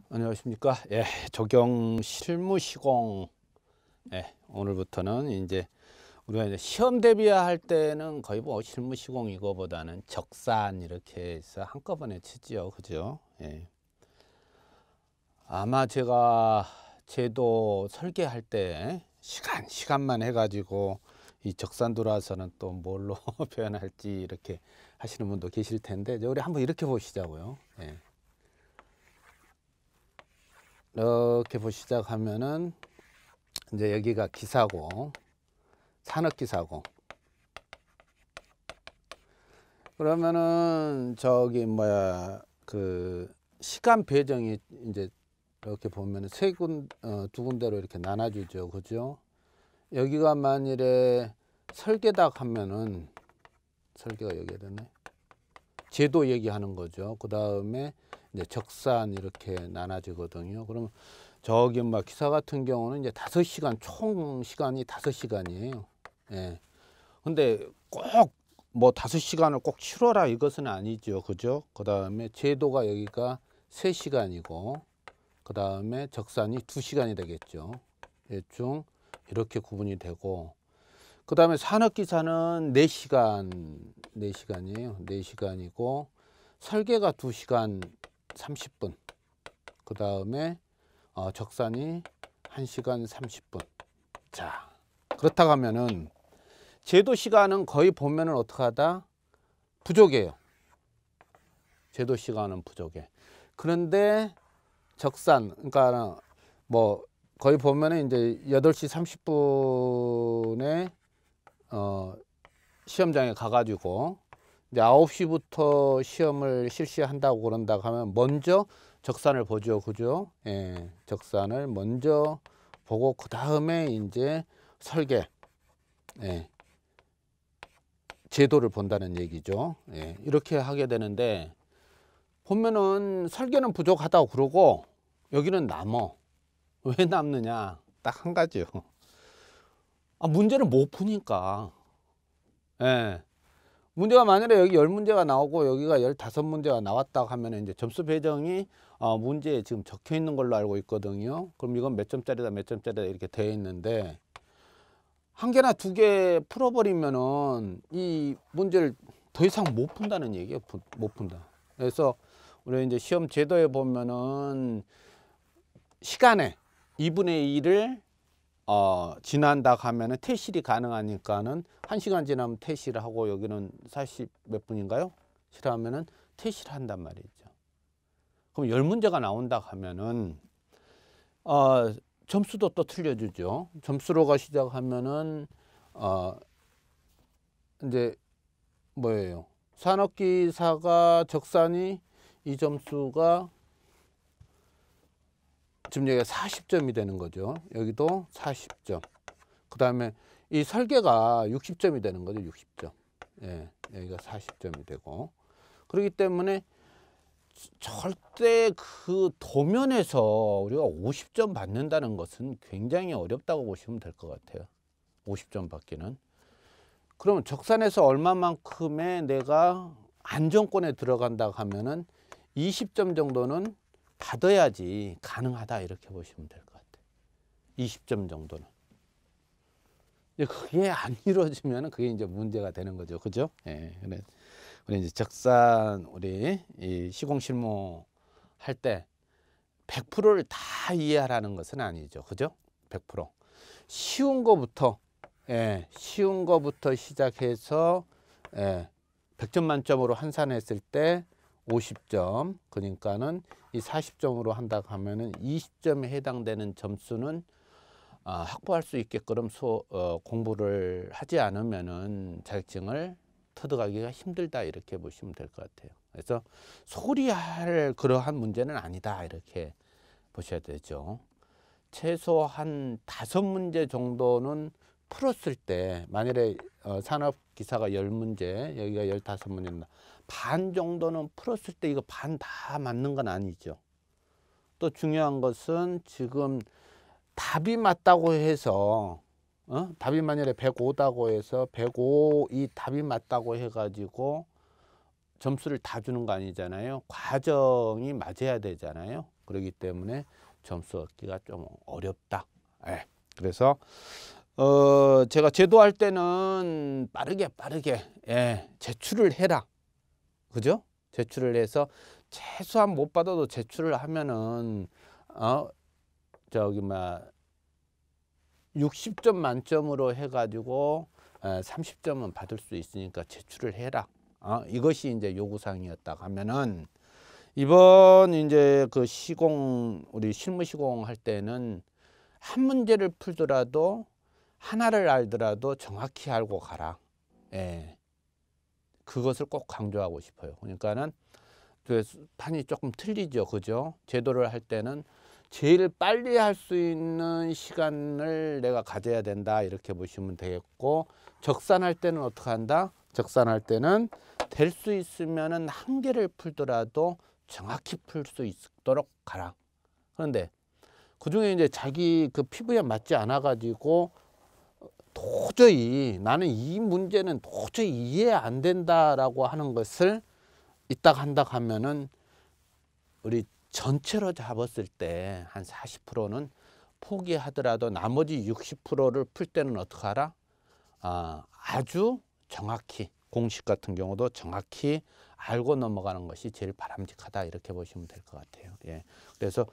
안녕하십니까. 예, 적용 실무 시공. 예, 오늘부터는 이제 우리가 이제 시험 대비할 때는 거의 뭐 실무 시공 이거보다는 적산 이렇게 해서 한꺼번에 치지요. 그죠? 예. 아마 제가 제도 설계할 때 시간만 해가지고 이 적산 들어와서는 또 뭘로 표현할지 이렇게 하시는 분도 계실 텐데, 우리 한번 이렇게 보시자고요. 예. 이렇게 보시작하면은 이제 여기가 기사고, 산업기사고. 그러면은 저기 뭐야 그 시간 배정이 이제 이렇게 보면은 두 군데로 이렇게 나눠주죠. 그죠? 여기가 만일에 설계다 하면은 설계가 여기에 되네. 제도 얘기하는 거죠. 그 다음에 이제 적산 이렇게 나눠지거든요. 그러면 저기 막 기사 같은 경우는 이제 5시간, 총 시간이 5시간이에요. 예. 근데 꼭 뭐 5시간을 꼭 치러라 이것은 아니죠. 그죠? 그 다음에 제도가 여기가 3시간이고, 그 다음에 적산이 2시간이 되겠죠. 대충 이렇게 구분이 되고, 그 다음에 산업기사는 4시간이에요. 4시간이고, 설계가 2시간 30분. 그 다음에 적산이 1시간 30분. 자, 그렇다고 하면은 제도 시간은 거의 보면은 어떻게 하다? 부족해요. 제도 시간은 부족해. 그런데 적산, 그러니까 뭐 거의 보면은 이제 8시 30분에 시험장에 가가지고 이제 9시부터 시험을 실시한다고 그런다고 하면 먼저 적산을 보죠. 그죠? 예, 적산을 먼저 보고 그 다음에 이제 설계, 예, 제도를 본다는 얘기죠. 예, 이렇게 하게 되는데 보면은 설계는 부족하다고 그러고 여기는 남어. 왜 남느냐? 딱 한 가지요. 문제를 못 푸니까. 예. 문제가 만약에 여기 10문제가 나오고 여기가 15문제가 나왔다고 하면 이제 점수 배정이 문제에 지금 적혀 있는 걸로 알고 있거든요. 그럼 이건 몇 점짜리다 몇 점짜리다 이렇게 되어 있는데 한 개나 두 개 풀어버리면은 이 문제를 더 이상 못 푼다는 얘기예요. 못 푼다. 그래서 우리 이제 시험 제도에 보면은 시간에 2분의 1을 지난다 하면은 퇴실이 가능하니까는 1시간 지나면 퇴실을 하고 여기는 40 몇 분인가요? 실하면은 퇴실을 한단 말이죠. 그럼 10문제가 나온다 하면은 점수도 또 틀려주죠. 점수로가 시작하면은 이제 뭐예요? 산업기사가 적산이 이 점수가 지금 여기가 40점이 되는 거죠. 여기도 40점. 그 다음에 이 설계가 60점이 되는 거죠. 60점. 예, 여기가 40점이 되고. 그렇기 때문에 절대 그 도면에서 우리가 50점 받는다는 것은 굉장히 어렵다고 보시면 될 것 같아요. 50점 받기는. 그러면 적산에서 얼마만큼의 내가 안정권에 들어간다 하면은 20점 정도는 받아야지 가능하다 이렇게 보시면 될 것 같아요. 20점 정도는. 그게 안 이루어지면 그게 이제 문제가 되는 거죠. 그죠? 예. 우리 이제 적산 우리 이 시공실무 할 때 100%를 다 이해하라는 것은 아니죠. 그죠? 100%. 쉬운 거부터, 예, 쉬운 거부터 시작해서, 예, 100점 만점으로 환산했을 때 50점. 그러니까는 이 40점으로 한다고 하면은 20점에 해당되는 점수는 확보할 수 있게끔 공부를 하지 않으면은 자격증을 터득하기가 힘들다 이렇게 보시면 될 것 같아요. 그래서 소홀히 할 그러한 문제는 아니다 이렇게 보셔야 되죠. 최소 한 5문제 정도는 풀었을 때 만일에 산업기사가 10문제 여기가 15문제입니다. 반 정도는 풀었을 때 이거 반 다 맞는 건 아니죠. 또 중요한 것은 지금 답이 맞다고 해서 답이 만약에 105다고 해서 105 이 답이 맞다고 해가지고 점수를 다 주는 거 아니잖아요. 과정이 맞아야 되잖아요. 그렇기 때문에 점수 얻기가 좀 어렵다. 예. 그래서 제가 제도할 때는 빠르게 예, 제출을 해라. 그죠? 제출을 해서 최소한 못 받아도 제출을 하면은 저기 60점 만점으로 해가지고 30점은 받을 수 있으니까 제출을 해라. 이것이 이제 요구사항이었다 하면은, 이번 이제 그 시공, 우리 실무 시공 할 때는 한 문제를 풀더라도 하나를 알더라도 정확히 알고 가라. 예. 그것을 꼭 강조하고 싶어요. 그러니까는 판이 조금 틀리죠. 그죠? 제도를 할 때는 제일 빨리 할 수 있는 시간을 내가 가져야 된다. 이렇게 보시면 되겠고, 적산할 때는 어떻게 한다? 적산할 때는 될 수 있으면은 한 개를 풀더라도 정확히 풀 수 있도록 가라. 그런데 그중에 이제 자기 그 피부에 맞지 않아 가지고 도저히 나는 이 문제는 도저히 이해 안 된다라고 하는 것을 이따 한다 하면은, 우리 전체로 잡았을 때 한 40%는 포기하더라도 나머지 60%를 풀 때는 어떻게 하라? 아주 정확히, 공식 같은 경우도 정확히 알고 넘어가는 것이 제일 바람직하다. 이렇게 보시면 될 것 같아요. 예. 그래서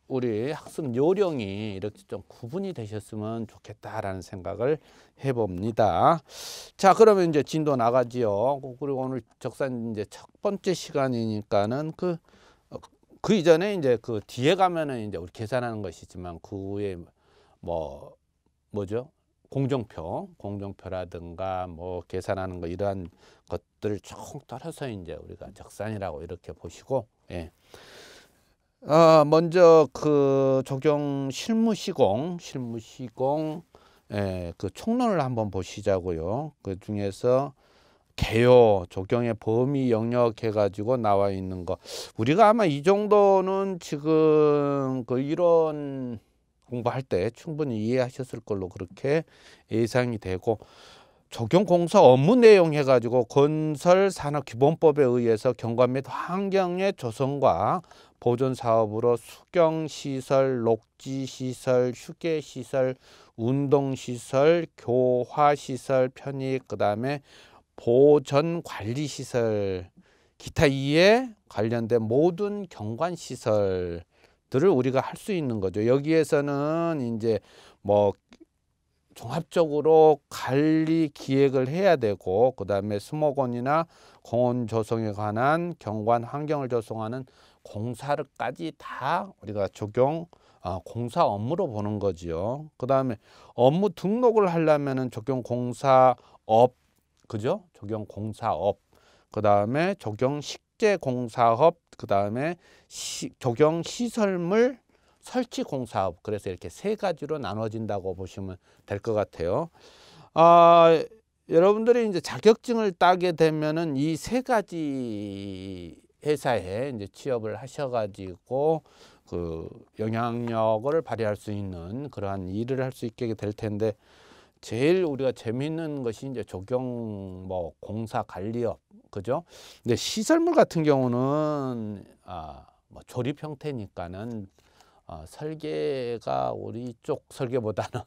우리 학습 요령이 이렇게 좀 구분이 되셨으면 좋겠다라는 생각을 해봅니다. 자, 그러면 이제 진도 나가지요. 그리고 오늘 적산 이제 첫 번째 시간이니까는 그 이전에 이제 그 뒤에 가면은 이제 우리 계산하는 것이지만, 그 후에 뭐죠? 공정표라든가 계산하는 거, 이러한 것들을 쭉 따라서 이제 우리가 적산이라고 이렇게 보시고, 예. 먼저 그 적용 실무 시공, 예, 그 총론을 한번 보시자고요. 그 중에서 개요, 적용의 범위 영역 해가지고 나와 있는 거, 우리가 아마 이 정도는 지금 그 이론 공부할 때 충분히 이해하셨을 걸로 그렇게 예상이 되고, 적용공사 업무 내용 해가지고 건설산업기본법에 의해서 경관 및 환경의 조성과 보존 사업으로 수경시설, 녹지시설, 휴게시설, 운동시설, 교화시설, 편익, 그 다음에 보전관리시설, 기타 이에 관련된 모든 경관시설 들을 우리가 할 수 있는 거죠. 여기에서는 이제 종합적으로 관리 기획을 해야 되고, 그 다음에 수목원이나 공원 조성에 관한 경관 환경을 조성하는 공사를까지 다 우리가 적용 공사 업무로 보는 거지요. 그 다음에 업무 등록을 하려면은 적용 공사업, 그죠? 적용 공사업, 그 다음에 적용 식재 공사업, 그 다음에 적용 시설물 설치 공사업. 그래서 이렇게 세 가지로 나눠진다고 보시면 될 것 같아요. 여러분들이 이제 자격증을 따게 되면은 이 세 가지 회사에 이제 취업을 하셔가지고 그 영향력을 발휘할 수 있는 그러한 일을 할 수 있게 될 텐데, 제일 우리가 재미있는 것이 이제 적용 공사 관리업, 그죠? 근데 시설물 같은 경우는 조립 형태니까는 설계가 우리 쪽 설계보다는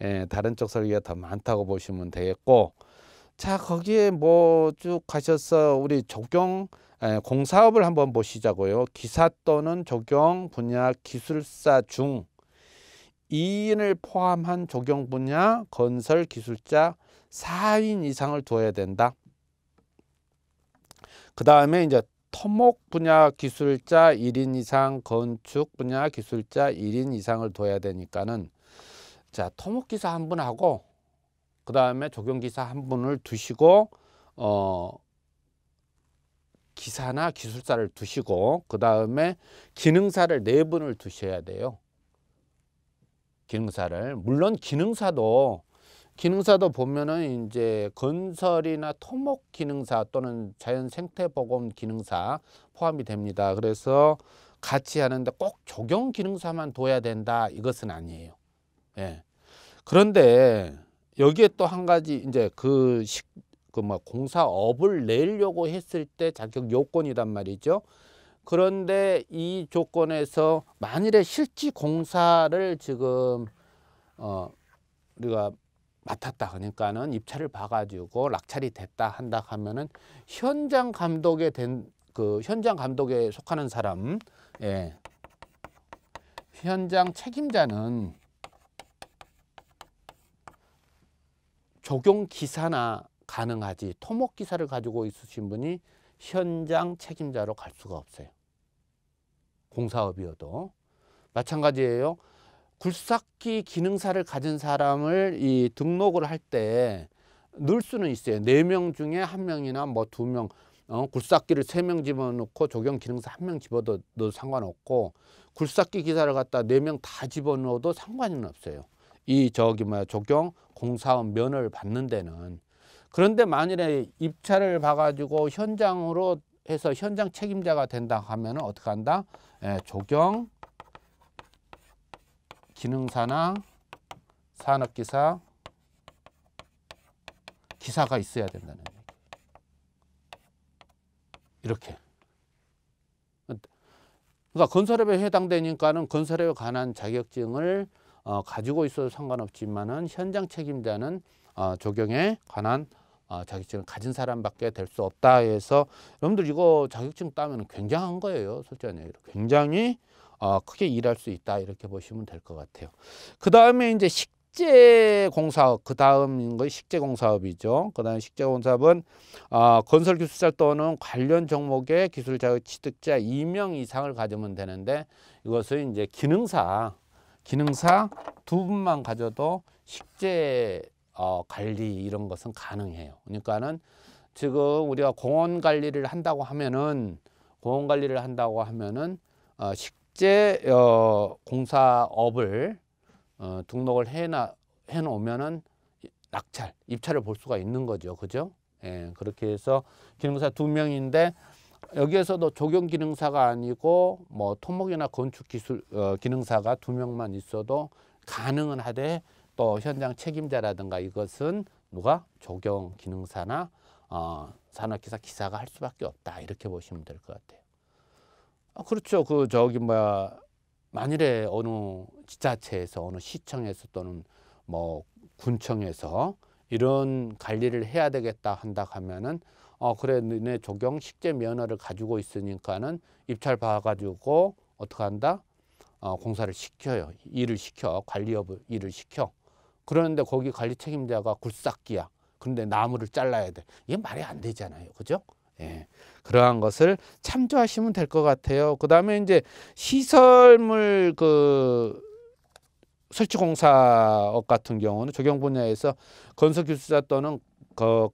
예, 다른 쪽 설계가 더 많다고 보시면 되겠고, 자, 거기에 쭉 가셔서 우리 적용 공사업을 한번 보시자고요. 기사 또는 적용 분야 기술사 중 2인을 포함한 적용 분야 건설 기술자 4인 이상을 둬야 된다. 그 다음에 이제 토목 분야 기술자 1인 이상, 건축 분야 기술자 1인 이상을 둬야 되니까는, 자, 토목기사 한 분하고 그 다음에 적용기사 한 분을 두시고, 기사나 기술사를 두시고, 그 다음에 기능사를 4분을 두셔야 돼요. 기능사를. 물론 기능사도 보면은 이제 건설이나 토목 기능사 또는 자연 생태 보건 기능사 포함이 됩니다. 그래서 같이 하는데 꼭 적용 기능사만 둬야 된다, 이것은 아니에요. 예. 그런데 여기에 또 한 가지 이제 그 뭐 공사업을 내려고 했을 때 자격 요건이란 말이죠. 그런데 이 조건에서 만일에 실지 공사를 지금 우리가 맡았다 그러니까는 입찰을 봐가지고 낙찰이 됐다 한다 하면은 현장 감독에 현장 감독에 속하는 사람, 예, 현장 책임자는 조경 기사나 가능하지 토목 기사를 가지고 있으신 분이 현장 책임자로 갈 수가 없어요. 공사업이어도 마찬가지예요. 굴삭기 기능사를 가진 사람을 이 등록을 할 때 넣을 수는 있어요. 4명 중에 1명이나 뭐 2명, 굴삭기를 3명 집어넣고 조경 기능사 1명 집어넣어도 상관없고, 굴삭기 기사를 갖다 4명 다 집어넣어도 상관은 없어요. 이 조경 공사업 면허를 받는 데는. 그런데 만일에 입찰을 봐가지고 현장으로 해서 현장 책임자가 된다 하면 어떻게 한다? 조경 기능사나 산업기사, 기사가 있어야 된다는 얘기. 이렇게. 그러니까 건설업에 해당되니까는 건설업에 관한 자격증을 가지고 있어도 상관없지만은 현장 책임자는 조경에 관한 자격증을 가진 사람밖에 될 수 없다 해서, 여러분들 이거 자격증 따면 굉장한 거예요. 솔직히 굉장히 크게 일할 수 있다 이렇게 보시면 될 것 같아요. 그 다음에 이제 식재공사업, 그 다음인 거 식재공사업이죠. 그 다음에 식재공사업은 건설기술사 또는 관련 종목의 기술자격 취득자 2명 이상을 가지면 되는데, 이것은 이제 기능사 2분만 가져도 식재 관리 이런 것은 가능해요. 그러니까는 지금 우리가 공원 관리를 한다고 하면은 식재 공사업을 등록을 해 놓으면은 낙찰, 입찰을 볼 수가 있는 거죠. 그죠? 예, 그렇게 해서 기능사 2명인데 여기에서도 조경 기능사가 아니고 뭐 토목이나 건축 기술 기능사가 2명만 있어도 가능은 하되, 또 현장 책임자라든가 이것은 누가 조경 기능사나 산업기사 기사가 할 수밖에 없다 이렇게 보시면 될 것 같아요. 그렇죠. 만일에 어느 지자체에서 어느 시청에서 또는 뭐 군청에서 이런 관리를 해야 되겠다 한다 하면은 그래 너네 조경 식재 면허를 가지고 있으니까는 입찰 봐가지고 어떻게 한다? 공사를 시켜요. 관리업 일을 시켜. 그러는데 거기 관리 책임자가 굴삭기야. 그런데 나무를 잘라야 돼. 이게 말이 안 되잖아요. 그죠? 예. 그러한 것을 참조하시면 될 것 같아요. 그 다음에 이제 시설물 설치공사업 같은 경우는 조경 분야에서 건설기술사 또는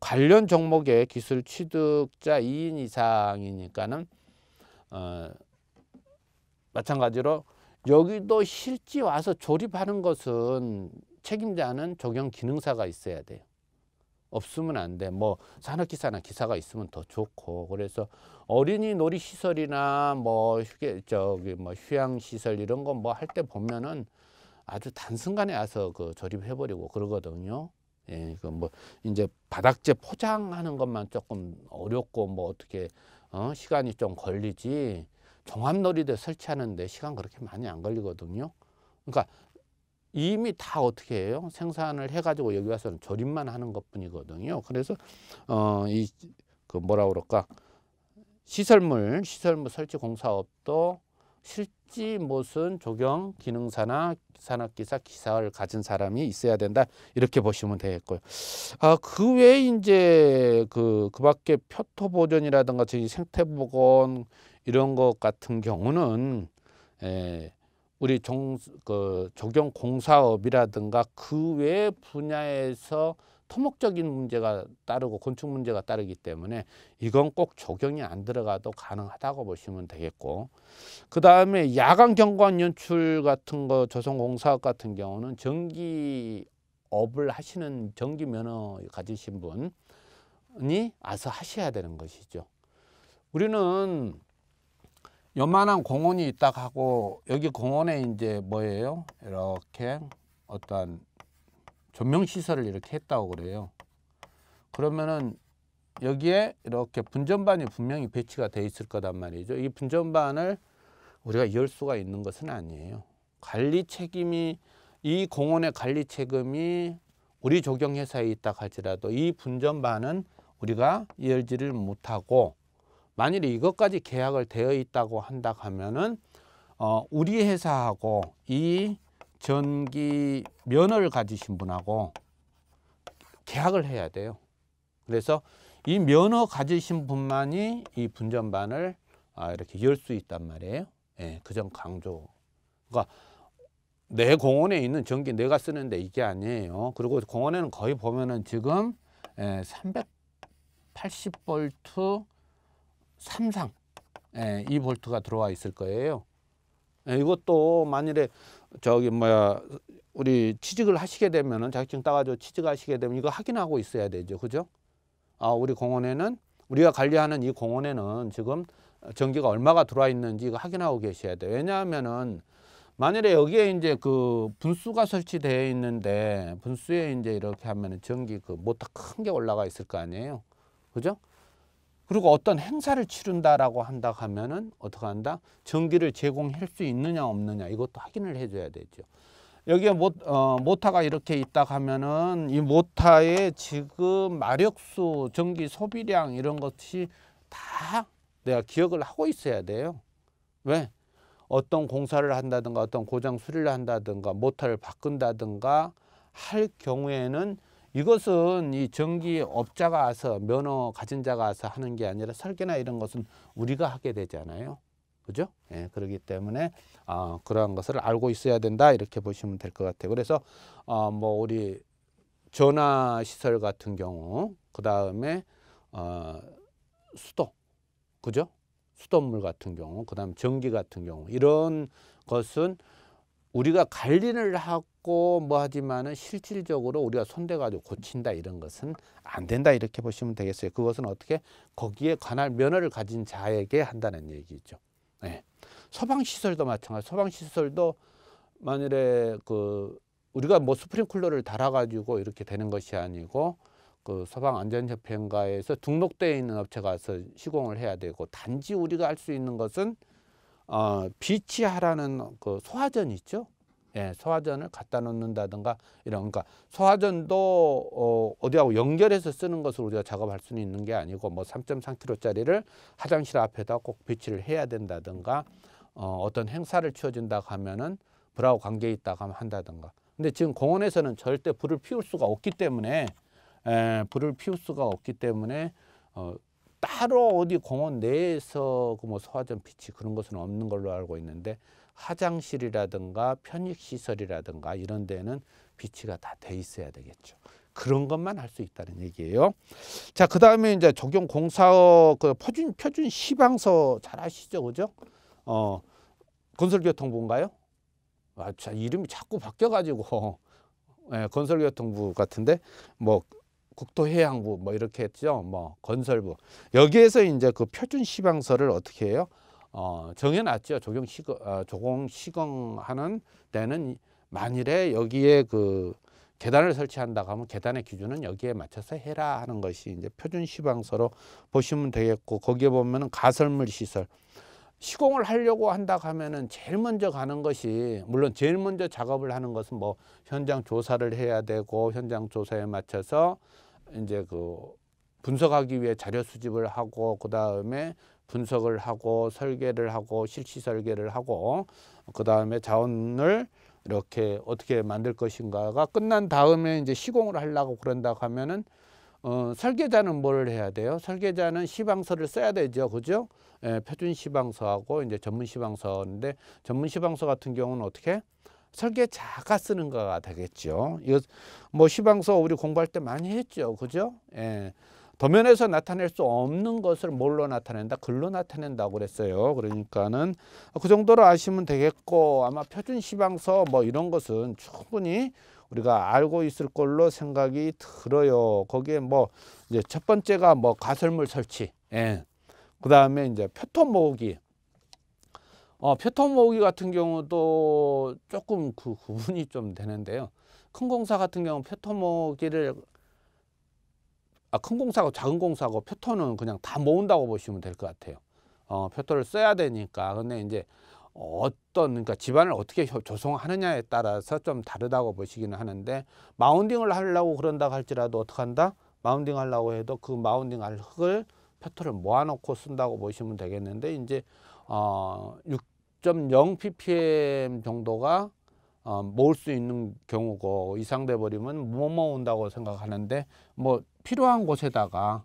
관련 종목의 기술 취득자 2인 이상이니까는 마찬가지로 여기도 실지 와서 조립하는 것은 책임자는 조경 기능사가 있어야 돼요. 없으면 안 돼. 뭐 산업기사나 기사가 있으면 더 좋고. 그래서 어린이 놀이시설이나 뭐 휴양시설 이런 거 뭐 할 때 보면은 아주 단순간에 와서 조립해버리고 그러거든요. 예, 뭐 이제 바닥재 포장하는 것만 조금 어렵고 뭐 어떻게 시간이 좀 걸리지, 종합놀이대 설치하는데 시간 그렇게 많이 안 걸리거든요. 그러니까 이미 다 어떻게 해요? 생산을 해가지고 여기 와서는 조립만 하는 것뿐이거든요. 그래서 뭐라 그럴까, 시설물 설치 공사업도 실지 무슨 조경 기능사나 산업기사 기사를 가진 사람이 있어야 된다 이렇게 보시면 되겠고요. 그 외에 이제 그 밖에 표토 보존이라든가 생태보건 이런 것 같은 경우는 우리 조경 공사업이라든가 그 외 분야에서 토목적인 문제가 따르고 건축 문제가 따르기 때문에 이건 꼭 조경이 안 들어가도 가능하다고 보시면 되겠고, 그 다음에 야간 경관 연출 같은 거 조성공사업 같은 경우는 전기업을 하시는 전기 면허 가지신 분이 와서 하셔야 되는 것이죠. 우리는 요만한 공원이 있다 하고 여기 공원에 이제 뭐예요? 이렇게 어떠한 조명시설을 이렇게 했다고 그래요. 그러면은 여기에 이렇게 분전반이 분명히 배치가 돼 있을 거단 말이죠. 이 분전반을 우리가 열 수가 있는 것은 아니에요. 관리 책임이, 이 공원의 관리 책임이 우리 조경회사에 있다 할지라도 이 분전반은 우리가 열지를 못하고, 만일에 이것까지 계약을 되어 있다고 한다 하면은 우리 회사하고 이 전기 면허를 가지신 분하고 계약을 해야 돼요. 그래서 이 면허 가지신 분만이 이 분전반을 이렇게 열 수 있단 말이에요. 예, 그 점 강조. 그러니까 내 공원에 있는 전기 내가 쓰는데 이게 아니에요. 그리고 공원에는 거의 보면은 지금 380V 3상 이 볼트가 들어와 있을 거예요. 이것도 만일에 저기 뭐야 우리 취직을 하시게 되면은, 자격증 따가지고 취직하시게 되면 이거 확인하고 있어야 되죠. 그죠? 우리 공원에는, 우리가 관리하는 이 공원에는 지금 전기가 얼마가 들어와 있는지 이거 확인하고 계셔야 돼요. 왜냐하면은 만일에 여기에 이제 그 분수가 설치되어 있는데, 분수에 이제 이렇게 하면은 전기 그 모터 큰 게 올라가 있을 거 아니에요. 그죠? 그리고 어떤 행사를 치른다라고 한다 하면은 어떻게 한다? 전기를 제공할 수 있느냐 없느냐 이것도 확인을 해줘야 되죠. 여기에 모터가 이렇게 있다 하면은 이 모터의 지금 마력수, 전기 소비량 이런 것이 다 내가 기억을 하고 있어야 돼요. 왜? 어떤 공사를 한다든가 어떤 고장 수리를 한다든가 모터를 바꾼다든가 할 경우에는 이것은 이 전기업자가 와서, 면허 가진 자가 와서 하는 게 아니라 설계나 이런 것은 우리가 하게 되잖아요. 그죠? 예, 그렇기 때문에 그러한 것을 알고 있어야 된다 이렇게 보시면 될 것 같아요. 그래서 뭐 우리 전화 시설 같은 경우, 그 다음에 수도, 그죠? 수돗물 같은 경우, 그 다음 전기 같은 경우, 이런 것은 우리가 관리를 하고 뭐 하지만은 실질적으로 우리가 손대 가지고 고친다 이런 것은 안 된다 이렇게 보시면 되겠어요. 그것은 어떻게 거기에 관할 면허를 가진 자에게 한다는 얘기죠. 네. 소방시설도 마찬가지. 소방시설도 만일에 그 우리가 뭐 스프링클러를 달아가지고 이렇게 되는 것이 아니고, 그 소방안전협회인가에서 등록되어 있는 업체가 와서 시공을 해야 되고, 단지 우리가 할 수 있는 것은 비치하라는 그 소화전 있죠. 예, 소화전을 갖다 놓는다든가 이런, 그러니까 소화전도 어디하고 연결해서 쓰는 것을 우리가 작업할 수는 있는 게 아니고, 뭐 3.3kg짜리를 화장실 앞에다 꼭 배치를 해야 된다든가, 어떤 행사를 치러준다고 하면은 불하고 관계 있다고 하면 한다든가. 근데 지금 공원에서는 절대 불을 피울 수가 없기 때문에, 따로 어디 공원 내에서 그 뭐 소화전 비치 그런 것은 없는 걸로 알고 있는데, 화장실이라든가 편익시설이라든가 이런 데는 비치가 다 돼 있어야 되겠죠. 그런 것만 할 수 있다는 얘기예요. 자, 그 다음에 이제 적용 공사업 그 표준 시방서 잘 아시죠, 그죠? 건설교통부인가요? 자, 이름이 자꾸 바뀌어가지고 건설교통부 같은데, 뭐 국토해양부 뭐 이렇게 했죠. 뭐 건설부, 여기에서 이제 그 표준 시방서를 어떻게 해요? 정해놨죠. 조공 시공하는 데는 만일에 여기에 그 계단을 설치한다고 하면 계단의 기준은 여기에 맞춰서 해라 하는 것이 이제 표준 시방서로 보시면 되겠고, 거기에 보면은 가설물 시설 시공을 하려고 한다고 하면은 제일 먼저 가는 것이, 물론 제일 먼저 작업을 하는 것은 뭐 현장 조사를 해야 되고, 현장 조사에 맞춰서 이제 그 분석하기 위해 자료 수집을 하고, 그 다음에 분석을 하고 설계를 하고 실시 설계를 하고, 그 다음에 자원을 이렇게 어떻게 만들 것인가가 끝난 다음에 이제 시공을 하려고 그런다고 하면은 설계자는 뭘 해야 돼요? 설계자는 시방서를 써야 되죠, 그죠? 표준 시방서하고 이제 전문 시방서인데, 전문 시방서 같은 경우는 어떻게 설계자가 쓰는 거가 되겠죠. 이거 뭐 시방서 우리 공부할 때 많이 했죠, 그죠? 도면에서 나타낼 수 없는 것을 뭘로 나타낸다? 글로 나타낸다고 그랬어요. 그러니까는 그 정도로 아시면 되겠고, 아마 표준 시방서 뭐 이런 것은 충분히 우리가 알고 있을 걸로 생각이 들어요. 거기에 뭐 이제 첫 번째가 뭐 가설물 설치, 그 다음에 이제 표토 모으기. 표토 모으기 같은 경우도 조금 그 구분이 좀 되는데요. 큰 공사 같은 경우 표토 모으기를 큰 공사하고 작은 공사하고 표토는 그냥 다 모은다고 보시면 될 것 같아요. 표토를 써야 되니까. 근데 이제 그러니까 집안을 어떻게 조성하느냐에 따라서 좀 다르다고 보시기는 하는데, 마운딩을 하려고 그런다 할지라도 어떻게 한다? 마운딩 하려고 해도 그 마운딩 할 흙을 표토를 모아놓고 쓴다고 보시면 되겠는데, 이제 6.0 ppm 정도가 모을 수 있는 경우고, 이상 돼 버리면 못 모은다고 생각하는데, 뭐 필요한 곳에다가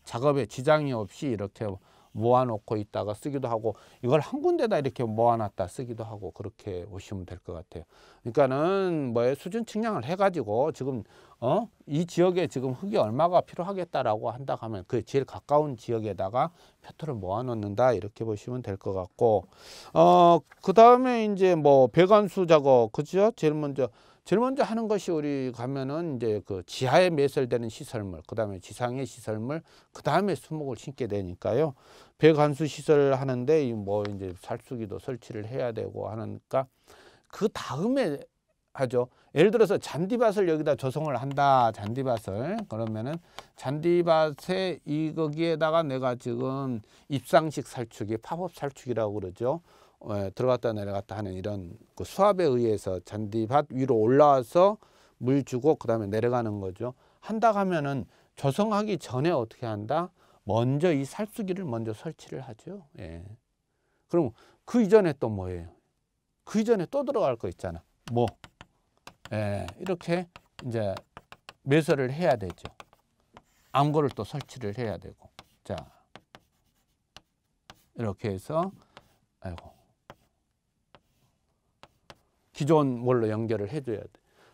작업에 지장이 없이 이렇게 모아놓고 있다가 쓰기도 하고, 이걸 한 군데다 이렇게 모아놨다 쓰기도 하고, 그렇게 보시면 될 것 같아요. 그러니까는 뭐에 수준 측량을 해가지고 지금 이 지역에 지금 흙이 얼마가 필요하겠다라고 한다 하면 그 제일 가까운 지역에다가 표토를 모아놓는다, 이렇게 보시면 될 것 같고, 그 다음에 이제 뭐 배관수 작업, 그죠? 제일 먼저 하는 것이, 우리 가면은 이제 그 지하에 매설되는 시설물, 그 다음에 지상의 시설물, 그 다음에 수목을 심게 되니까요. 배관수 시설 하는데 뭐 이제 살수기도 설치를 해야 되고 하니까 그 다음에 하죠. 예를 들어서 잔디밭을 여기다 조성을 한다. 잔디밭을. 그러면은 잔디밭에 거기에다가 내가 지금 입상식 살축이, 팝업 살축이라고 그러죠. 들어갔다 내려갔다 하는 이런 그 수압에 의해서 잔디밭 위로 올라와서 물 주고 그 다음에 내려가는 거죠. 한다 하면은 조성하기 전에 어떻게 한다? 먼저 이 살수기를 먼저 설치를 하죠. 예. 그럼 그 이전에 또 뭐예요? 그 이전에 또 들어갈 거 있잖아. 뭐? 예, 이렇게 이제 매설을 해야 되죠. 암고를 또 설치를 해야 되고. 자, 이렇게 해서, 아이고, 기존 뭘로 연결을 해줘야 돼.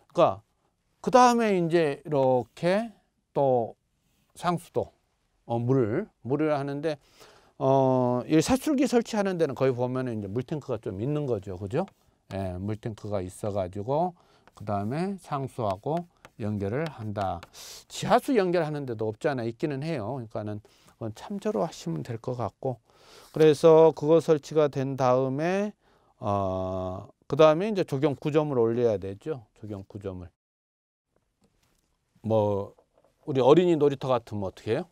그러니까 그 다음에 이제 이렇게 또 상수도 물을 하는데, 이 살출기 설치하는 데는 거의 보면은 이제 물탱크가 좀 있는 거죠, 그죠? 예, 물탱크가 있어가지고 그 다음에 상수하고 연결을 한다. 지하수 연결하는 데도 없지 않아 있기는 해요. 그러니까는 그건 참조로 하시면 될 것 같고, 그래서 그거 설치가 된 다음에 그 다음에 이제 조경 구점을 올려야 되죠. 조경 구점을. 뭐 우리 어린이 놀이터 같으면 어떻게 해요?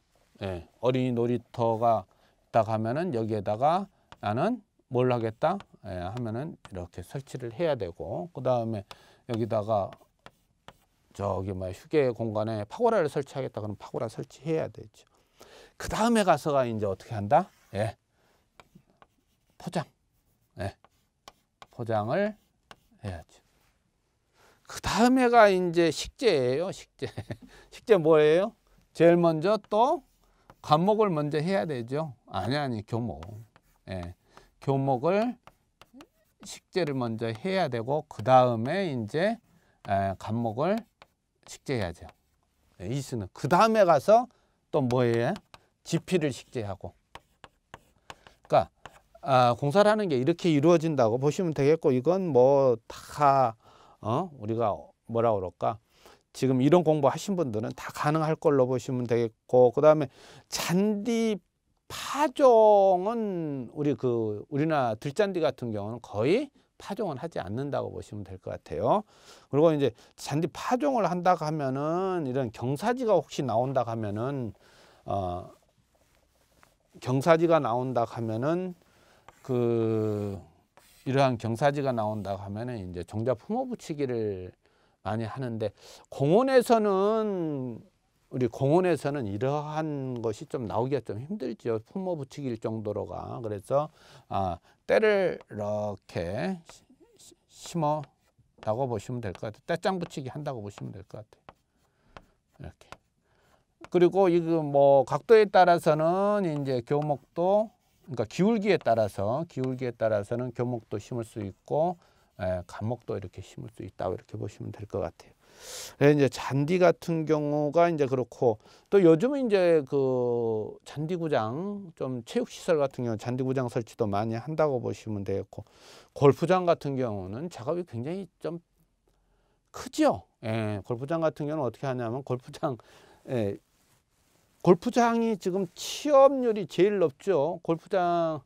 예, 어린이 놀이터가 있다 하면은 여기에다가 나는 뭘 하겠다? 예, 하면은 이렇게 설치를 해야 되고, 그 다음에 여기다가 저기 뭐 휴게 공간에 파고라를 설치하겠다 그러면 파고라 설치해야 되죠. 그 다음에 가서가 이제 어떻게 한다? 예, 포장. 예, 포장을 해야죠. 그 다음에가 이제 식재예요. 식재. 식재 뭐예요? 제일 먼저 또 관목을 먼저 해야 되죠. 아니 교목. 예, 교목을, 식재를 먼저 해야 되고, 그 다음에 이제 관목을 식재해야죠. 이수는 그 다음에 가서 또 뭐예요? 지피를 식재하고. 그러니까 공사를 하는 게 이렇게 이루어진다고 보시면 되겠고, 이건 뭐 다 우리가 뭐라 그럴까, 지금 이런 공부 하신 분들은 다 가능할 걸로 보시면 되겠고, 그 다음에 잔디 파종은 우리나라 들잔디 같은 경우는 거의 파종을 하지 않는다고 보시면 될 것 같아요. 그리고 이제 잔디 파종을 한다 하면은 이런 경사지가 혹시 나온다 하면은 경사지가 나온다 하면은 이러한 경사지가 나온다 하면은 이제 종자 품어 붙이기를 많이 하는데, 우리 공원에서는 이러한 것이 좀 나오기가 좀 힘들죠. 품어 붙이기 정도로가. 그래서 때를 이렇게 심어라고 보시면 될 것 같아요. 때장 붙이기 한다고 보시면 될 것 같아요. 이렇게. 그리고 이거 뭐 각도에 따라서는 이제 교목도, 그러니까 기울기에 따라서는 교목도 심을 수 있고, 간목도 이렇게 심을 수 있다고 이렇게 보시면 될 것 같아요. 이제 잔디 같은 경우가 이제 그렇고, 또 요즘은 이제 그 잔디구장, 좀 체육시설 같은 경우 잔디구장 설치도 많이 한다고 보시면 되겠고, 골프장 같은 경우는 작업이 굉장히 좀 크죠. 예, 골프장 같은 경우는 어떻게 하냐면 골프장이 지금 취업률이 제일 높죠. 골프장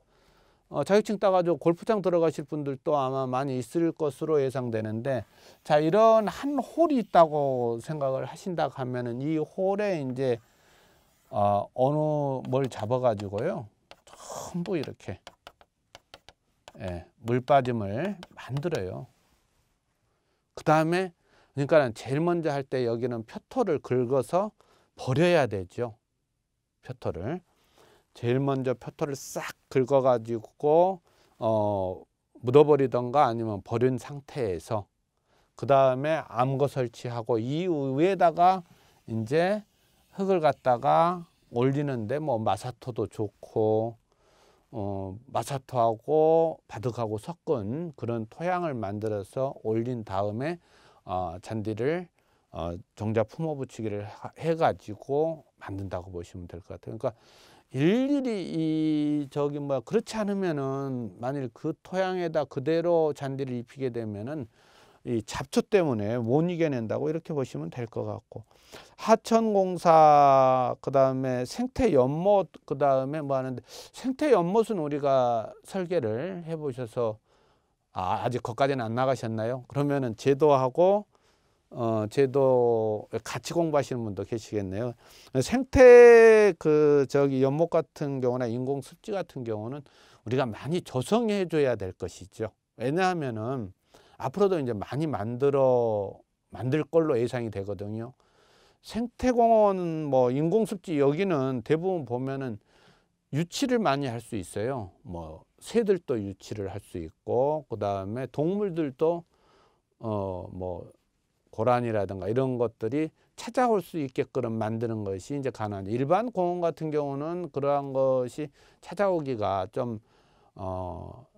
자격증 따가지고 골프장 들어가실 분들도 아마 많이 있을 것으로 예상되는데, 자, 이런 한 홀이 있다고 생각을 하신다 하면은 이 홀에 이제 어느 뭘 잡아가지고요, 전부 이렇게 물 빠짐을 만들어요. 그 다음에 그러니까 제일 먼저 할 때 여기는 표토를 긁어서 버려야 되죠. 표토를 제일 먼저 표토를 싹 긁어 가지고 묻어버리던가 아니면 버린 상태에서 그 다음에 암거 설치하고 이 위에다가 이제 흙을 갖다가 올리는데 뭐 마사토도 좋고 마사토하고 바둑하고 섞은 그런 토양을 만들어서 올린 다음에 잔디를 종자 품어 붙이기를 해가지고 만든다고 보시면 될 것 같아요. 그러니까 일일이 그렇지 않으면은 만일 그 토양에다 그대로 잔디를 입히게 되면은 이 잡초 때문에 못 이겨낸다고 이렇게 보시면 될 것 같고, 하천공사 그다음에 생태연못 그다음에 뭐 하는데, 생태연못은 우리가 설계를 해 보셔서 아직 거기까지는 안 나가셨나요? 그러면은 제도하고 제도 같이 공부하시는 분도 계시겠네요. 생태 연못 같은 경우나 인공 습지 같은 경우는 우리가 많이 조성해 줘야 될 것이죠. 왜냐하면은 앞으로도 이제 많이 만들 걸로 예상이 되거든요. 생태공원 뭐 인공습지 여기는 대부분 보면은 유치를 많이 할 수 있어요. 뭐 새들도 유치를 할 수 있고, 그 다음에 동물들도 뭐 고라니라든가 이런 것들이 찾아올 수 있게끔 만드는 것이 이제 가능하죠. 일반 공원 같은 경우는 그러한 것이 찾아오기가 좀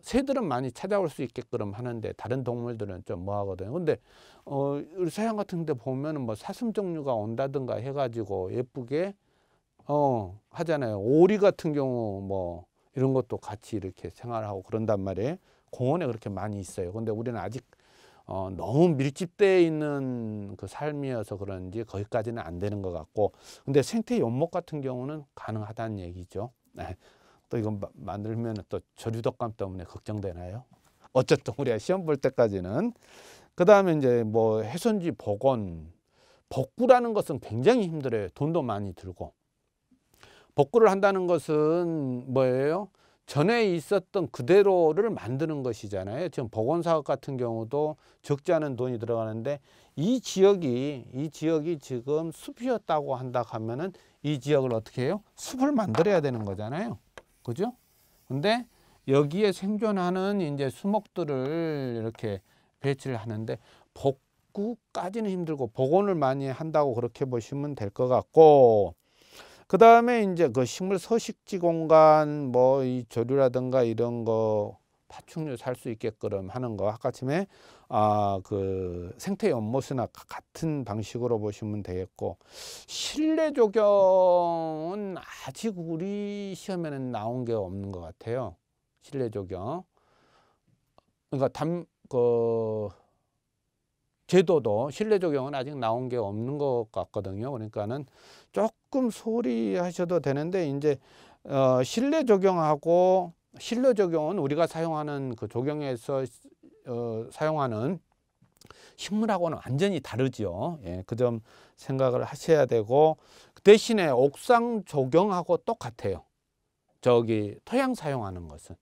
새들은 많이 찾아올 수 있게끔 하는데 다른 동물들은 좀 뭐하거든요. 근데 우리 서양 같은 데 보면은 뭐 사슴 종류가 온다든가 해가지고 예쁘게 하잖아요. 오리 같은 경우 뭐 이런 것도 같이 이렇게 생활하고 그런단 말이에요. 공원에 그렇게 많이 있어요. 근데 우리는 아직 너무 밀집되어 있는 그 삶이어서 그런지 거기까지는 안 되는 것 같고, 근데 생태 연못 같은 경우는 가능하다는 얘기죠. 네. 또 이건 만들면 또 저류독감 때문에 걱정되나요? 어쨌든 우리가 시험 볼 때까지는. 그 다음에 이제 뭐 훼손지 복원, 복구라는 것은 굉장히 힘들어요. 돈도 많이 들고. 복구를 한다는 것은 뭐예요? 전에 있었던 그대로를 만드는 것이잖아요. 지금 복원사업 같은 경우도 적지 않은 돈이 들어가는데, 이 지역이 지금 숲이었다고 한다 하면은 이 지역을 어떻게 해요? 숲을 만들어야 되는 거잖아요. 그죠? 근데 여기에 생존하는 이제 수목들을 이렇게 배치를 하는데, 복구까지는 힘들고 복원을 많이 한다고 그렇게 보시면 될 것 같고, 그 다음에 이제 그 식물 서식지 공간 뭐 이 조류라든가 이런 거 파충류 살 수 있게끔 하는 거, 아까쯤에 그 생태 연못이나 같은 방식으로 보시면 되겠고, 실내 조경은 아직 우리 시험에는 나온 게 없는 것 같아요. 실내 조경. 그러니까 제도도 실내 조경은 아직 나온 게 없는 것 같거든요. 그러니까는 조금 소홀히 하셔도 되는데, 이제 실내 조경하고 실내 조경은 우리가 사용하는 그 조경에서 사용하는 식물하고는 완전히 다르죠. 예, 그 점 생각을 하셔야 되고, 대신에 옥상 조경하고 똑같아요. 토양 사용하는 것은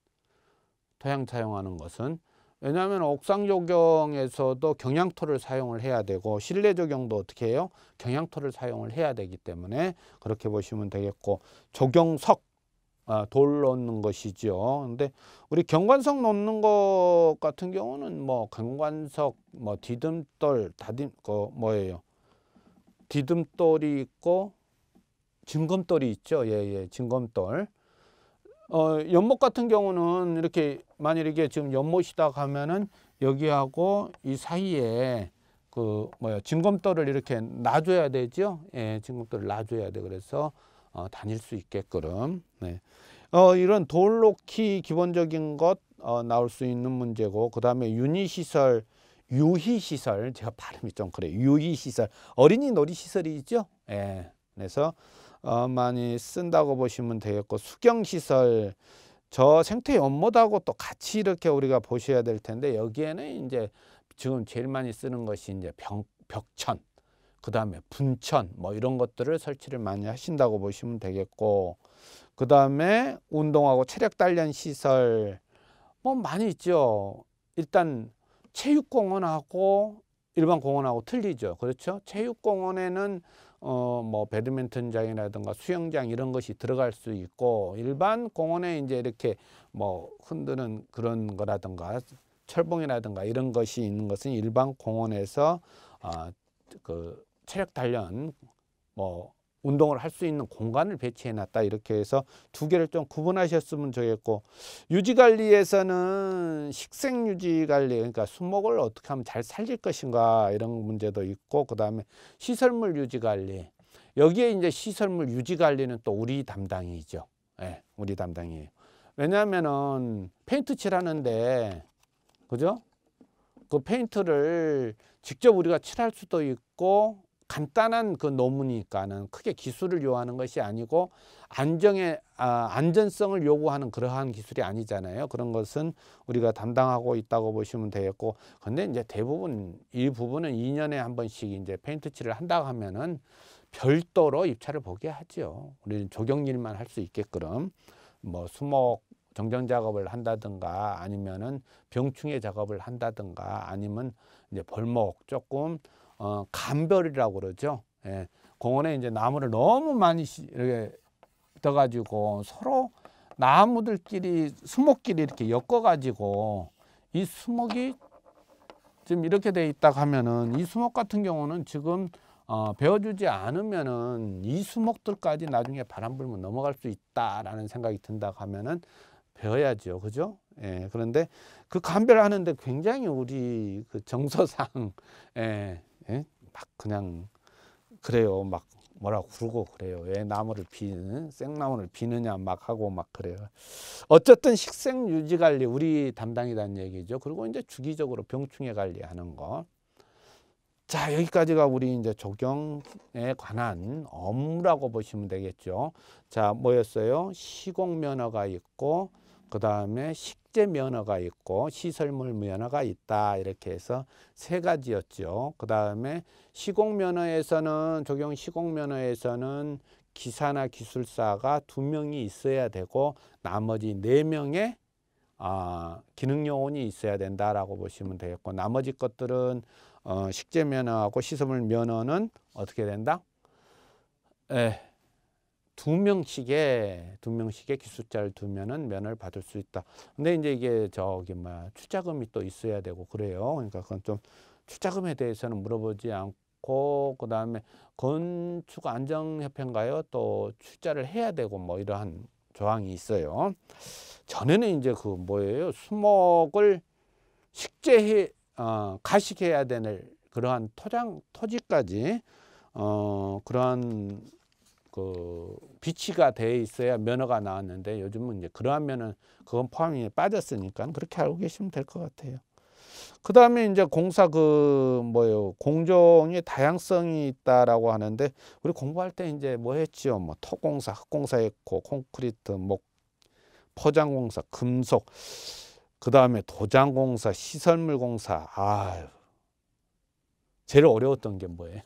왜냐하면 옥상 조경에서도 경량토를 사용을 해야 되고, 실내 조경도 어떻게 해요? 경량토를 사용을 해야 되기 때문에 그렇게 보시면 되겠고, 조경석, 돌 놓는 것이죠. 근데 우리 경관석 놓는 것 같은 경우는 뭐 경관석, 뭐 디딤돌, 뭐예요? 디딤돌이 있고 징검돌이 있죠. 예, 징검돌. 연못 같은 경우는 이렇게 만일 이게 지금 연못이다 하면은 여기하고 이 사이에 징검돌을 이렇게 놔줘야 되죠. 예, 징검돌을 놔줘야 돼. 그래서 다닐 수 있게끔. 네. 이런 돌 놓기 기본적인 것 나올 수 있는 문제고, 그 다음에 유희시설, 제가 발음이 좀 그래요. 유희시설, 어린이 놀이시설이죠. 예. 그래서 많이 쓴다고 보시면 되겠고, 수경시설, 저 생태 연못하고 또 같이 이렇게 우리가 보셔야 될 텐데, 여기에는 이제 지금 제일 많이 쓰는 것이 이제 벽천, 그 다음에 분천 뭐 이런 것들을 설치를 많이 하신다고 보시면 되겠고, 그 다음에 운동하고 체력 단련 시설 뭐 많이 있죠. 일단 체육공원하고 일반 공원하고 틀리죠. 그렇죠. 체육공원에는 뭐 배드민턴장이라든가 수영장 이런 것이 들어갈 수 있고, 일반 공원에 이제 이렇게 뭐 흔드는 그런 거라든가 철봉이라든가 이런 것이 있는 것은 일반 공원에서 그 체력 단련 뭐 운동을 할 수 있는 공간을 배치해 놨다, 이렇게 해서 두 개를 좀 구분하셨으면 좋겠고, 유지관리에서는 식생 유지관리, 그러니까 수목을 어떻게 하면 잘 살릴 것인가 이런 문제도 있고, 그 다음에 시설물 유지관리, 여기에 이제 시설물 유지관리는 또 우리 담당이죠. 네, 우리 담당이에요. 왜냐하면은 페인트 칠하는데, 그죠? 그 페인트를 직접 우리가 칠할 수도 있고, 간단한 그 노무니까는 크게 기술을 요하는 것이 아니고 안전성을 요구하는 그러한 기술이 아니잖아요. 그런 것은 우리가 담당하고 있다고 보시면 되겠고, 근데 이제 대부분 이 부분은 2년에 한 번씩 이제 페인트 칠을 한다고 하면은 별도로 입찰을 보게 하죠. 우리는 조경일만 할 수 있게끔 뭐 수목 정정 작업을 한다든가, 아니면은 병충해 작업을 한다든가, 아니면 이제 벌목 조금 감별이라고 그러죠. 예, 공원에 이제 나무를 너무 많이 이렇게 떠가지고 서로 나무들끼리 수목끼리 이렇게 엮어가지고 이 수목이 지금 이렇게 돼 있다고 하면은, 이 수목 같은 경우는 지금 베어주지 않으면은 이 수목들까지 나중에 바람 불면 넘어갈 수 있다라는 생각이 든다고 하면은 베어야죠, 그죠? 예, 그런데 그 감별하는데 굉장히 우리 그 정서상 예, 막 그냥 그래요. 막 뭐라고 그러고 그래요. 왜 나무를 생나무를 비느냐 막 하고 막 그래요. 어쨌든 식생 유지 관리 우리 담당이라는 얘기죠. 그리고 이제 주기적으로 병충해 관리하는 거. 자, 여기까지가 우리 이제 조경에 관한 업무라고 보시면 되겠죠. 자, 뭐였어요? 시공 면허가 있고, 그 다음에 식재 면허가 있고, 시설물 면허가 있다, 이렇게 해서 세 가지였죠. 그 다음에 시공 면허에서는, 조경 시공 면허에서는 기사나 기술사가 2명이 있어야 되고, 나머지 4명의 기능 요원이 있어야 된다라고 보시면 되겠고, 나머지 것들은 식재 면허하고 시설물 면허는 어떻게 된다? 두 명씩의 기술자를 두면은 면허를 받을 수 있다. 근데 이제 이게 출자금이 또 있어야 되고 그래요. 그러니까 그건 좀 출자금에 대해서는 물어보지 않고, 그 다음에 건축안정협회인가요? 또 출자를 해야 되고 뭐 이러한 조항이 있어요. 전에는 이제 그 뭐예요? 수목을 가식해야 되는 그러한 토지까지 그러한 그 비치가 돼 있어야 면허가 나왔는데, 요즘은 이제 그러한 면은 그건 포함이 빠졌으니까 그렇게 알고 계시면 될 것 같아요. 그 다음에 이제 공사 공정의 다양성이 있다라고 하는데, 우리 공부할 때 이제 뭐 했지요? 뭐 토공사, 흙공사 했고, 콘크리트, 포장공사, 금속, 그 다음에 도장공사, 시설물공사. 제일 어려웠던 게 뭐예요?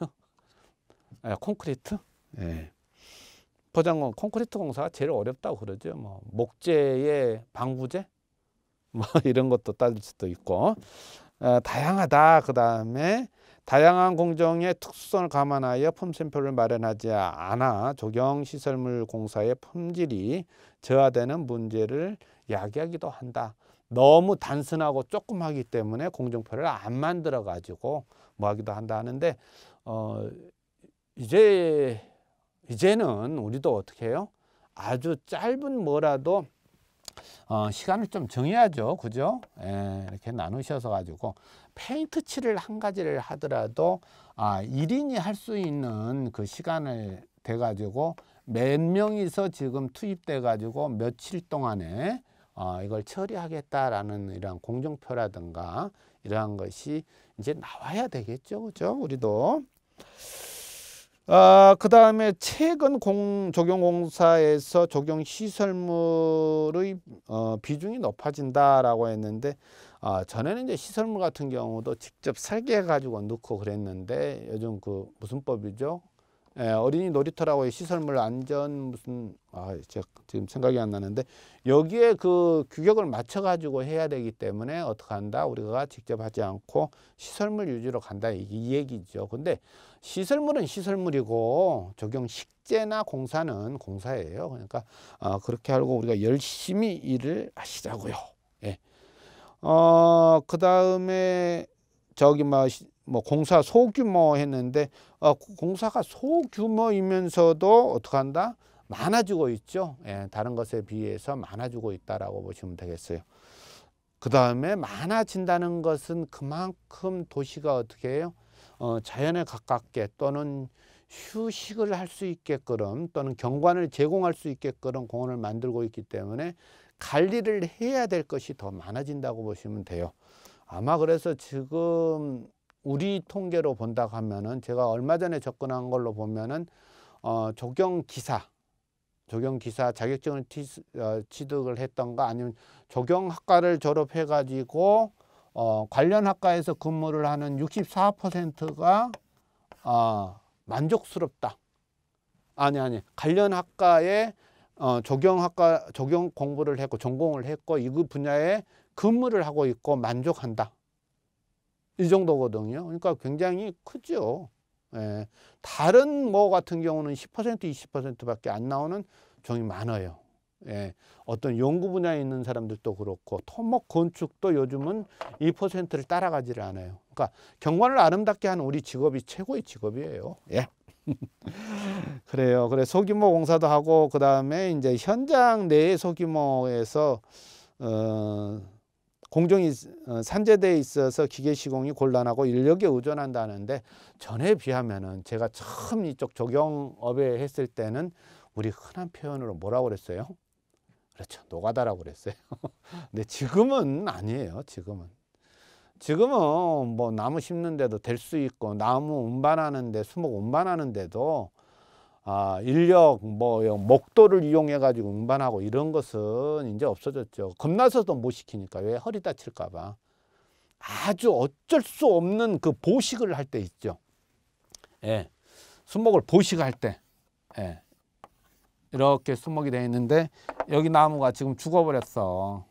콘크리트? 네. 콘크리트 공사가 제일 어렵다고 그러죠. 뭐 목재의 방부제 뭐 이런 것도 따질 수도 있고, 다양하다. 그 다음에 다양한 공정의 특수성을 감안하여 품샘표를 마련하지 않아 조경시설물 공사의 품질이 저하되는 문제를 야기하기도 한다. 너무 단순하고 조금 하기 때문에 공정표를 안 만들어 가지고 뭐 하기도 한다 하는데, 이제는 우리도 어떻게 해요? 아주 짧은 뭐라도 시간을 좀 정해야죠. 그죠? 이렇게 나누셔서 가지고 페인트 칠을 한 가지를 하더라도 1인이 할 수 있는 그 시간을 돼 가지고 몇 명이서 지금 투입돼 가지고 며칠 동안에 이걸 처리하겠다라는 이런 공정표라든가 이러한 것이 이제 나와야 되겠죠. 그죠? 우리도. 그다음에 최근 적용공사에서 적용 시설물의 비중이 높아진다라고 했는데, 전에는 이제 시설물 같은 경우도 직접 설계해 가지고 넣고 그랬는데, 요즘 그 무슨 법이죠? 어린이 놀이터라고 시설물 안전 무슨 제가 지금 생각이 안 나는데, 여기에 그 규격을 맞춰 가지고 해야 되기 때문에 어떻게 한다? 우리가 직접 하지 않고 시설물 유지로 간다, 이 얘기죠. 근데 시설물은 시설물이고 적용 식재나 공사는 공사예요. 그러니까 그렇게 알고 우리가 열심히 일을 하시자고요. 예. 그다음에 저기 뭐 공사 소규모 했는데, 공사가 소규모이면서도 어떻게 한다? 많아지고 있죠. 예, 다른 것에 비해서 많아지고 있다라고 보시면 되겠어요. 그 다음에 많아진다는 것은 그만큼 도시가 어떻게 해요? 자연에 가깝게 또는 휴식을 할 수 있게끔 또는 경관을 제공할 수 있게끔 공원을 만들고 있기 때문에 관리를 해야 될 것이 더 많아진다고 보시면 돼요. 아마 그래서 지금 우리 통계로 본다고 하면은, 제가 얼마 전에 접근한 걸로 보면은 조경기사 자격증을 취득을 했던가 아니면 조경학과를 졸업해 가지고 관련 학과에서 근무를 하는 64%가 만족스럽다. 아니 관련 학과에 조경 공부를 했고 전공을 했고 이 분야에 근무를 하고 있고 만족한다, 이 정도거든요. 그러니까 굉장히 크죠. 예. 다른 뭐 같은 경우는 10% 20%밖에 안 나오는 종이 많아요. 예. 어떤 연구 분야에 있는 사람들도 그렇고 토목 건축도 요즘은 2%를 따라가지를 않아요. 그러니까 경관을 아름답게 하는 우리 직업이 최고의 직업이에요. 예. 그래요. 그래 소규모 공사도 하고, 그 다음에 이제 현장 내의 소규모에서 공정이 산재대에 있어서 기계 시공이 곤란하고 인력에 의존한다는데, 전에 비하면은 제가 처음 이쪽 조경업에 했을 때는 우리 흔한 표현으로 뭐라고 그랬어요? 그렇죠, 노가다라고 그랬어요. 근데 지금은 아니에요. 지금은 뭐 나무 심는데도 될 수 있고, 나무 운반하는데 수목 운반하는데도 인력 목도를 이용해 가지고 운반하고 이런 것은 이제 없어졌죠. 겁나서도 못 시키니까. 왜? 허리 다칠까 봐. 아주 어쩔 수 없는 그 보식을 할 때 있죠. 예. 수목을 보식할 때, 예. 이렇게 수목이 되어 있는데 여기 나무가 지금 죽어버렸어.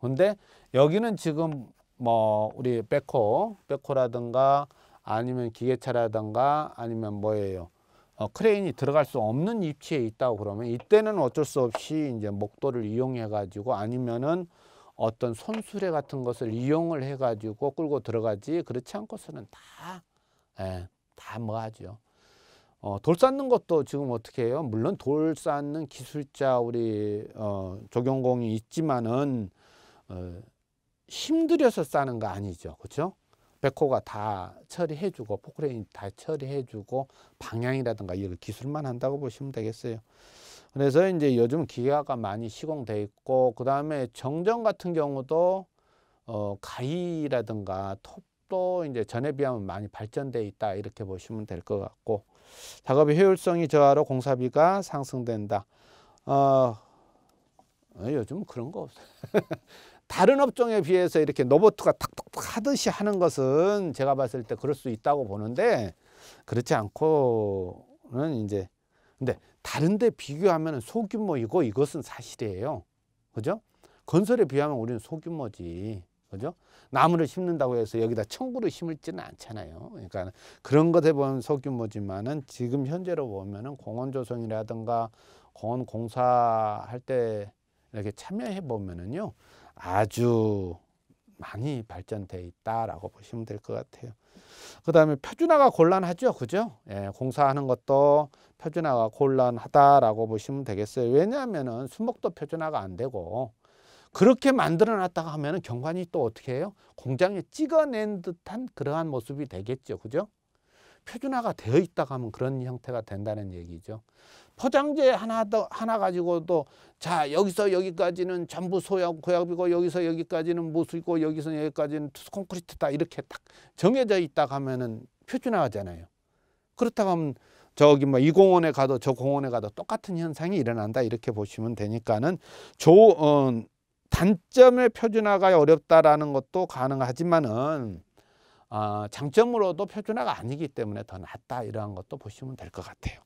근데 여기는 지금 뭐 우리 백호라든가 아니면 기계차라든가 아니면 뭐예요, 크레인이 들어갈 수 없는 위치에 있다고 그러면, 이때는 어쩔 수 없이 이제 목도를 이용해 가지고 아니면은 어떤 손수레 같은 것을 이용을 해 가지고 끌고 들어가지, 그렇지 않고서는 다 뭐 하죠. 돌 쌓는 것도 지금 어떻게 해요? 물론 돌 쌓는 기술자 우리 조경공이 있지만은 힘들여서 쌓는 거 아니죠. 그렇죠? 백호가 다 처리해주고 포크레인 다 처리해주고 방향이라든가 이런 기술만 한다고 보시면 되겠어요. 그래서 이제 요즘 기계가 많이 시공돼 있고, 그 다음에 정전 같은 경우도 가위라든가 톱도 이제 전에 비하면 많이 발전돼 있다, 이렇게 보시면 될 것 같고, 작업의 효율성이 저하로 공사비가 상승된다. 요즘 그런 거 없어요. 다른 업종에 비해서 이렇게 로봇가 탁탁탁 하듯이 하는 것은 제가 봤을 때 그럴 수 있다고 보는데, 그렇지 않고는 이제, 근데 다른 데 비교하면 소규모이고 이것은 사실이에요. 그죠? 건설에 비하면 우리는 소규모지. 그죠? 나무를 심는다고 해서 여기다 청구를 심을지는 않잖아요. 그러니까 그런 것에 보면 소규모지만은 지금 현재로 보면은 공원 조성이라든가 공원 공사할 때 이렇게 참여해 보면은요, 아주 많이 발전돼 있다라고 보시면 될 것 같아요. 그 다음에 표준화가 곤란하죠. 그죠? 예, 공사하는 것도 표준화가 곤란하다라고 보시면 되겠어요. 왜냐하면은 수목도 표준화가 안 되고, 그렇게 만들어 놨다가 하면은 경관이 또 어떻게 해요? 공장에 찍어낸 듯한 그러한 모습이 되겠죠. 그죠? 표준화가 되어 있다가 하면 그런 형태가 된다는 얘기죠. 포장재 하나 가지고도, 자, 여기서 여기까지는 전부 고압이고 여기서 여기까지는 무수이고 여기서 여기까지는 투스 콘크리트다, 이렇게 딱 정해져 있다가 하면은 표준화하잖아요. 그렇다고 하면 저기 뭐 이 공원에 가도 저 공원에 가도 똑같은 현상이 일어난다 이렇게 보시면 되니까는 단점의 표준화가 어렵다라는 것도 가능하지만은 장점으로도 표준화가 아니기 때문에 더 낫다 이러한 것도 보시면 될 것 같아요.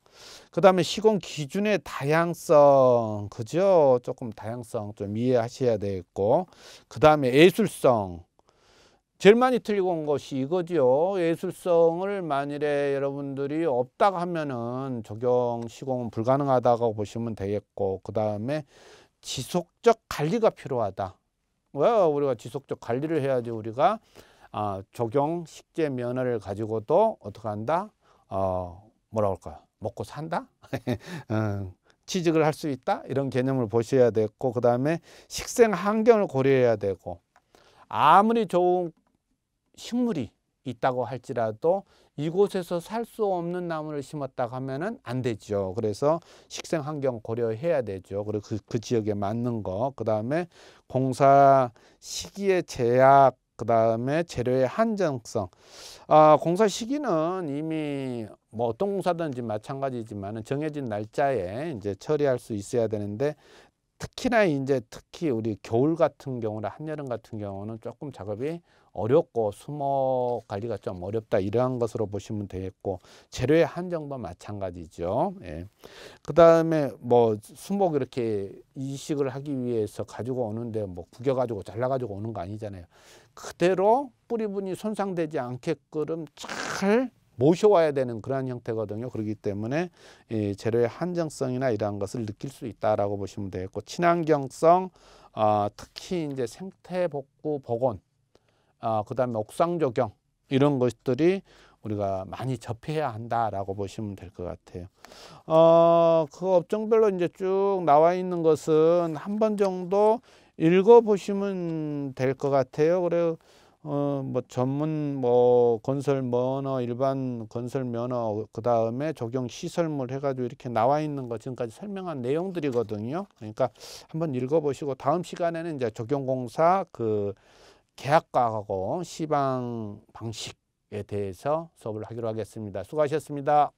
그 다음에 시공 기준의 다양성, 그죠? 조금 다양성 좀 이해하셔야 되겠고, 그 다음에 예술성. 제일 많이 틀리고 온 것이 이거죠. 예술성을 만일에 여러분들이 없다고 하면은 적용 시공은 불가능하다고 보시면 되겠고, 그 다음에 지속적 관리가 필요하다. 왜 우리가 지속적 관리를 해야지 우리가 적용 식재 면허를 가지고도 어떻게 한다? 뭐라 할까요? 먹고 산다? 취직을 할 수 있다? 이런 개념을 보셔야 되고, 그 다음에 식생 환경을 고려해야 되고, 아무리 좋은 식물이 있다고 할지라도 이곳에서 살 수 없는 나무를 심었다고 하면은 안 되죠. 그래서 식생 환경 고려해야 되죠. 그리고 그 지역에 맞는 거, 그 다음에 공사 시기의 제약, 그 다음에 재료의 한정성. 공사 시기는 이미 뭐 어떤 공사든지 마찬가지지만 정해진 날짜에 이제 처리할 수 있어야 되는데, 특히나 이제 특히 우리 겨울 같은 경우나 한여름 같은 경우는 조금 작업이 어렵고 수목 관리가 좀 어렵다 이러한 것으로 보시면 되겠고, 재료의 한정도 마찬가지죠. 예. 그 다음에 뭐 수목 이렇게 이식을 하기 위해서 가지고 오는데 뭐 구겨 가지고 잘라 가지고 오는 거 아니잖아요. 그대로 뿌리분이 손상되지 않게끔 잘 모셔와야 되는 그러한 형태거든요. 그렇기 때문에 이 재료의 한정성이나 이러한 것을 느낄 수 있다라고 보시면 되겠고, 친환경성, 특히 이제 생태복구 복원, 그 다음에 옥상 조경, 이런 것들이 우리가 많이 접해야 한다라고 보시면 될 것 같아요. 그 업종별로 이제 쭉 나와 있는 것은 한 번 정도 읽어 보시면 될 것 같아요. 그래 뭐 전문 뭐 건설 면허, 일반 건설 면허, 그 다음에 적용 시설물 해가지고 이렇게 나와 있는 거 지금까지 설명한 내용들이거든요. 그러니까 한번 읽어 보시고 다음 시간에는 이제 적용공사 그 계약과하고 시방 방식에 대해서 수업을 하기로 하겠습니다. 수고하셨습니다.